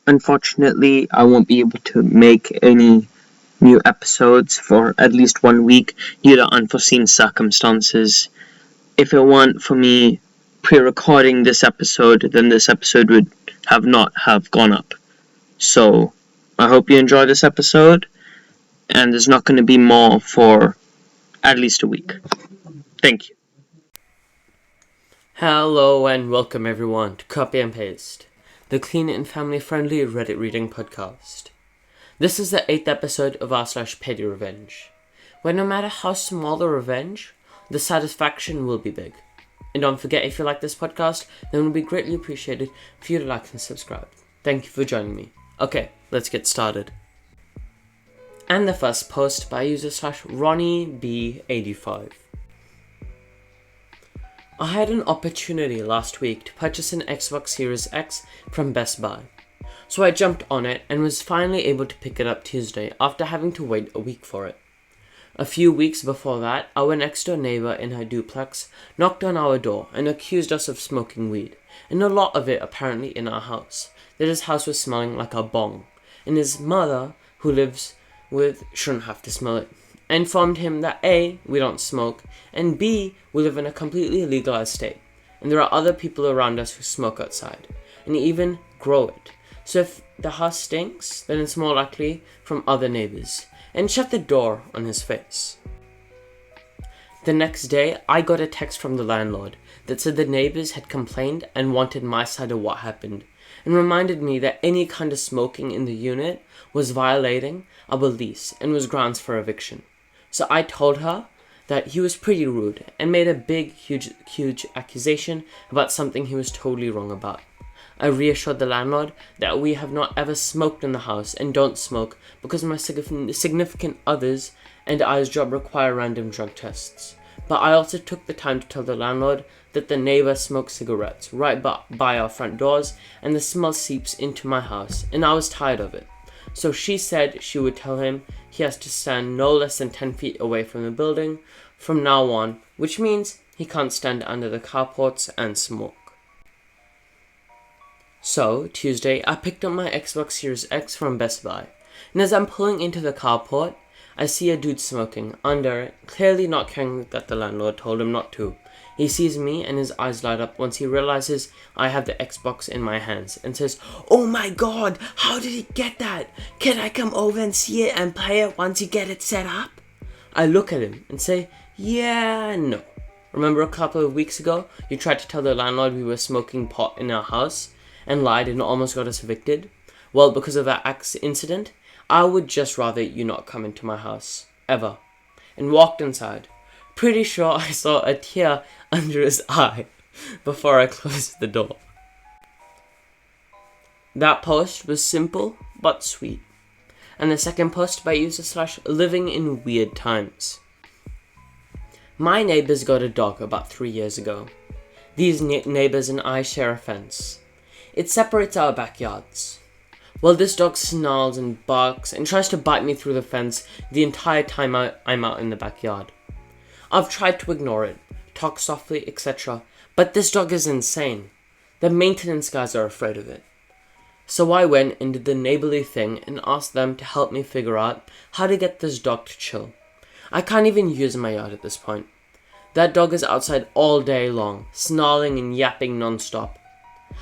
Unfortunately, I won't be able to make any new episodes for at least 1 week due to unforeseen circumstances. If it weren't for me pre-recording this episode, then this episode would not have gone up. So, I hope you enjoy this episode, and there's not going to be more for at least a week. Thank you. Hello and welcome everyone to Copy and Paste, the clean and family-friendly Reddit reading podcast. This is the 8th episode of r/PettyRevenge, where no matter how small the revenge, the satisfaction will be big. And don't forget, if you like this podcast, then it would be greatly appreciated for you to like and subscribe. Thank you for joining me. Okay, let's get started. And the first post by user /RonnieB85. I had an opportunity last week to purchase an Xbox Series X from Best Buy, so I jumped on it and was finally able to pick it up Tuesday after having to wait a week for it. A few weeks before that, our next door neighbor in her duplex knocked on our door and accused us of smoking weed, and a lot of it apparently in our house, that his house was smelling like a bong, and his mother, who lives with, shouldn't have to smell it. I informed him that A, we don't smoke, and B, we live in a completely legalized state, and there are other people around us who smoke outside, and even grow it. So if the house stinks, then it's more likely from other neighbors, and shut the door on his face. The next day, I got a text from the landlord that said the neighbors had complained and wanted my side of what happened, and reminded me that any kind of smoking in the unit was violating our lease and was grounds for eviction. So I told her that he was pretty rude and made a big, huge accusation about something he was totally wrong about. I reassured the landlord that we have not ever smoked in the house and don't smoke because my significant others and I's job require random drug tests. But I also took the time to tell the landlord that the neighbor smokes cigarettes right by our front doors and the smell seeps into my house, and I was tired of it. So she said she would tell him he has to stand no less than 10 feet away from the building from now on, which means he can't stand under the carports and smoke. So, Tuesday, I picked up my Xbox Series X from Best Buy, and as I'm pulling into the carport, I see a dude smoking under it, clearly not caring that the landlord told him not to. He sees me and his eyes light up once he realizes I have the Xbox in my hands and says, "Oh my god, how did he get that? Can I come over and see it and play it once you get it set up?" I look at him and say, "Yeah, no. Remember a couple of weeks ago, you tried to tell the landlord we were smoking pot in our house and lied and almost got us evicted? Well, because of that incident, I would just rather you not come into my house, ever." And walked inside. Pretty sure I saw a tear under his eye before I closed the door. That post was simple but sweet. And the second post by user /Livinginweirdtimes. My neighbors got a dog about 3 years ago. These neighbors and I share a fence. It separates our backyards. Well, this dog snarls and barks and tries to bite me through the fence the entire time I'm out in the backyard. I've tried to ignore it, talk softly, etc., but this dog is insane. The maintenance guys are afraid of it. So I went and did the neighborly thing and asked them to help me figure out how to get this dog to chill. I can't even use my yard at this point. That dog is outside all day long, snarling and yapping non-stop.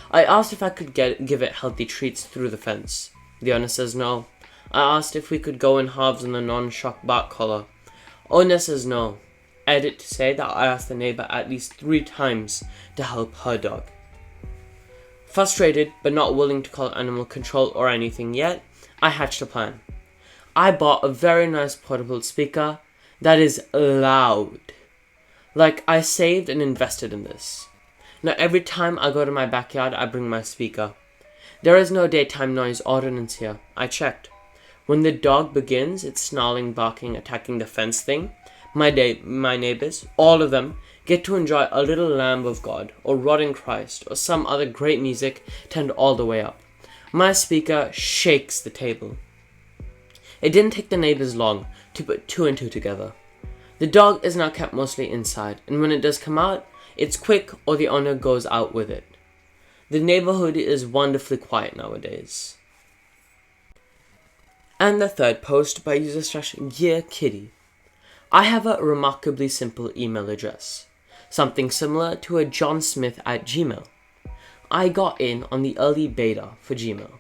I asked if I could give it healthy treats through the fence. The owner says no. I asked if we could go in halves on the non-shock bark collar. Owner says no. Edit to say that I asked the neighbor at least 3 times to help her dog. Frustrated, but not willing to call animal control or anything yet, I hatched a plan. I bought a very nice portable speaker that is loud. Like, I saved and invested in this. Now every time I go to my backyard, I bring my speaker. There is no daytime noise ordinance here. I checked. When the dog begins its snarling, barking, attacking the fence thing, my neighbors, all of them, get to enjoy a little Lamb of God, or Rotting Christ, or some other great music turned all the way up. My speaker shakes the table. It didn't take the neighbors long to put 2 and 2 together. The dog is now kept mostly inside, and when it does come out, it's quick or the owner goes out with it. The neighborhood is wonderfully quiet nowadays. And the third post by user/gearkitty. I have a remarkably simple email address, something similar to a johnsmith@gmail. I got in on the early beta for Gmail.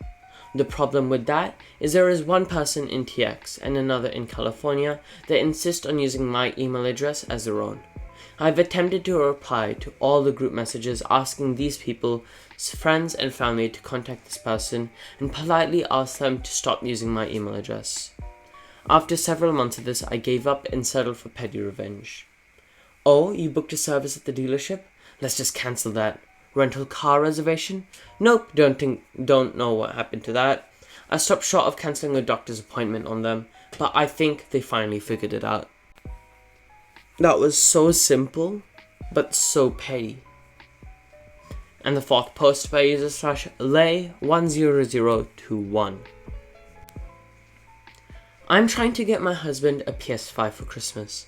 The problem with that is there is one person in TX and another in California that insist on using my email address as their own. I've attempted to reply to all the group messages asking these people's friends and family to contact this person and politely ask them to stop using my email address. After several months of this, I gave up and settled for PettyRevenge. Oh, you booked a service at the dealership? Let's just cancel that. Rental car reservation? Nope, don't know what happened to that. I stopped short of cancelling a doctor's appointment on them, but I think they finally figured it out. That was so simple, but so petty. And the fourth post by user/lay10021. I'm trying to get my husband a PS5 for Christmas.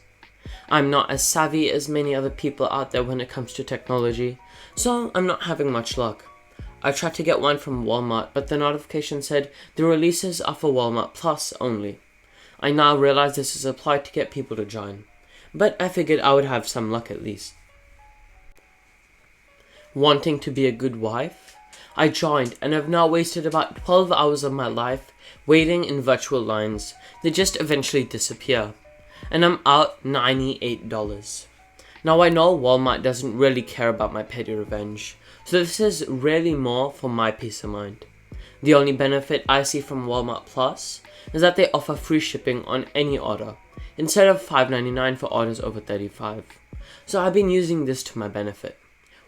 I'm not as savvy as many other people out there when it comes to technology, so I'm not having much luck. I tried to get one from Walmart, but the notification said the releases are for Walmart Plus only. I now realize this is applied to get people to join, but I figured I would have some luck at least. Wanting to be a good wife? I joined and have now wasted about 12 hours of my life waiting in virtual lines that just eventually disappear. And I'm out $98. Now I know Walmart doesn't really care about my PettyRevenge, so this is really more for my peace of mind. The only benefit I see from Walmart Plus is that they offer free shipping on any order, instead of $5.99 for orders over $35. So I've been using this to my benefit.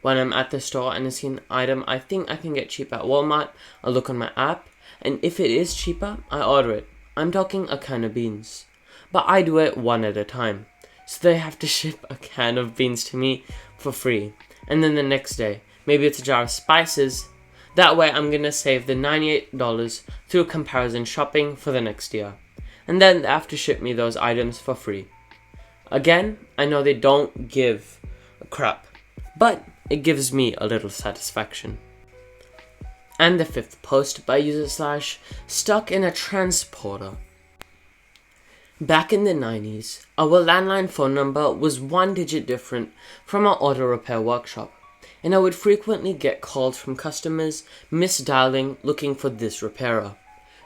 When I'm at the store and I see an item I think I can get cheap at Walmart, I look on my app, and if it is cheaper, I order it. I'm talking a can of beans. But I do it one at a time, so they have to ship a can of beans to me for free. And then the next day, maybe it's a jar of spices. That way I'm gonna save the $98 through comparison shopping for the next year. And then they have to ship me those items for free. Again, I know they don't give a crap, but it gives me a little satisfaction. And the fifth post by user/Stuckinatransporter. Back in the 90s, our landline phone number was one digit different from our auto repair workshop, and I would frequently get calls from customers misdialing looking for this repairer.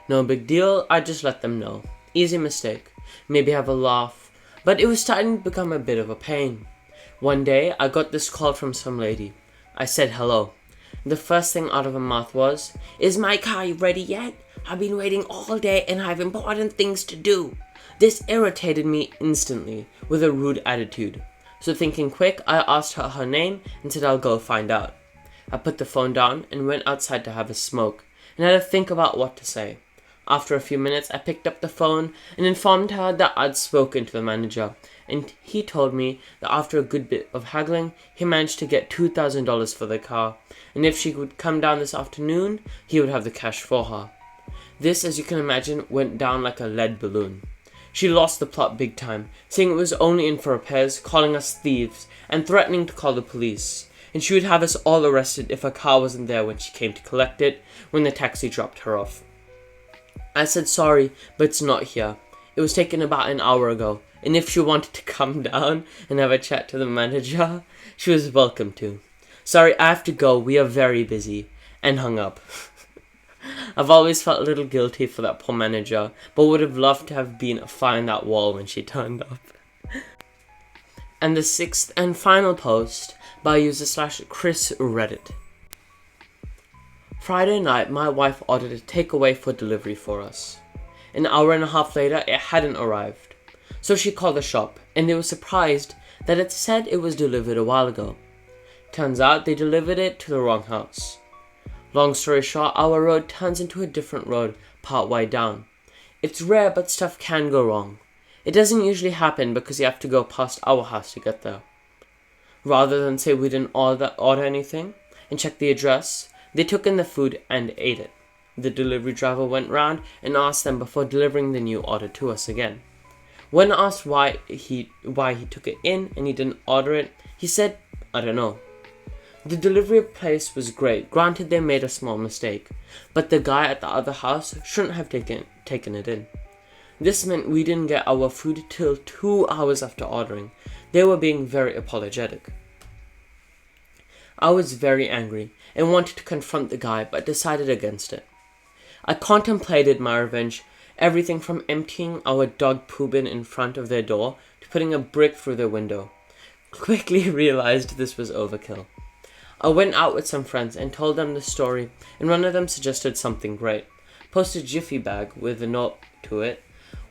No big deal, I just let them know. Easy mistake, maybe have a laugh, but it was starting to become a bit of a pain. One day, I got this call from some lady. I said hello. The first thing out of her mouth was, "Is my car ready yet? I've been waiting all day and I have important things to do." This irritated me instantly, with a rude attitude. So thinking quick, I asked her her name and said I'll go find out. I put the phone down and went outside to have a smoke, and had to think about what to say. After a few minutes, I picked up the phone and informed her that I'd spoken to the manager, and he told me that after a good bit of haggling, he managed to get $2,000 for the car, and if she would come down this afternoon, he would have the cash for her. This, as you can imagine, went down like a lead balloon. She lost the plot big time, saying it was only in for repairs, calling us thieves, and threatening to call the police. And she would have us all arrested if her car wasn't there when she came to collect it, when the taxi dropped her off. I said sorry, but it's not here. It was taken about an hour ago, and if she wanted to come down and have a chat to the manager, she was welcome to. Sorry, I have to go, we are very busy. And hung up. I've always felt a little guilty for that poor manager, but would have loved to have been a fly on that wall when she turned up. And the sixth and final post by user/Chris Reddit. Friday night, my wife ordered a takeaway for delivery for us. An hour and a half later, it hadn't arrived. So she called the shop, and they were surprised that it said it was delivered a while ago. Turns out they delivered it to the wrong house. Long story short, our road turns into a different road part way down. It's rare, but stuff can go wrong. It doesn't usually happen because you have to go past our house to get there. Rather than say we didn't order anything and check the address, they took in the food and ate it. The delivery driver went round and asked them before delivering the new order to us again. When asked why he took it in and he didn't order it, he said, "I don't know." The delivery place was great. Granted, they made a small mistake, but the guy at the other house shouldn't have taken it in. This meant we didn't get our food till 2 hours after ordering. They were being very apologetic. I was very angry and wanted to confront the guy, but decided against it. I contemplated my revenge, everything from emptying our dog poo bin in front of their door to putting a brick through their window. Quickly realized this was overkill. I went out with some friends and told them the story, and one of them suggested something great. Post a Jiffy bag with a note to it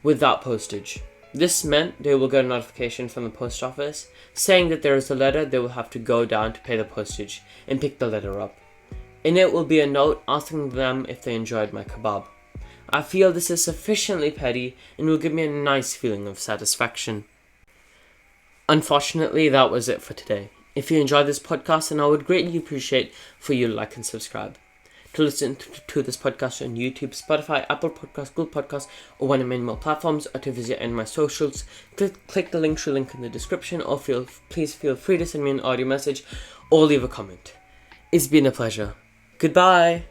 without postage. This meant they will get a notification from the post office saying that there is a letter they will have to go down to pay the postage and pick the letter up. In it will be a note asking them if they enjoyed my kebab. I feel this is sufficiently petty and will give me a nice feeling of satisfaction. Unfortunately, that was it for today. If you enjoyed this podcast, then I would greatly appreciate for you to like and subscribe. To listen to this podcast on YouTube, Spotify, Apple Podcasts, Google Podcasts, or one of many more platforms, or to visit any of my socials, click the link in the description, or please feel free to send me an audio message or leave a comment. It's been a pleasure. Goodbye!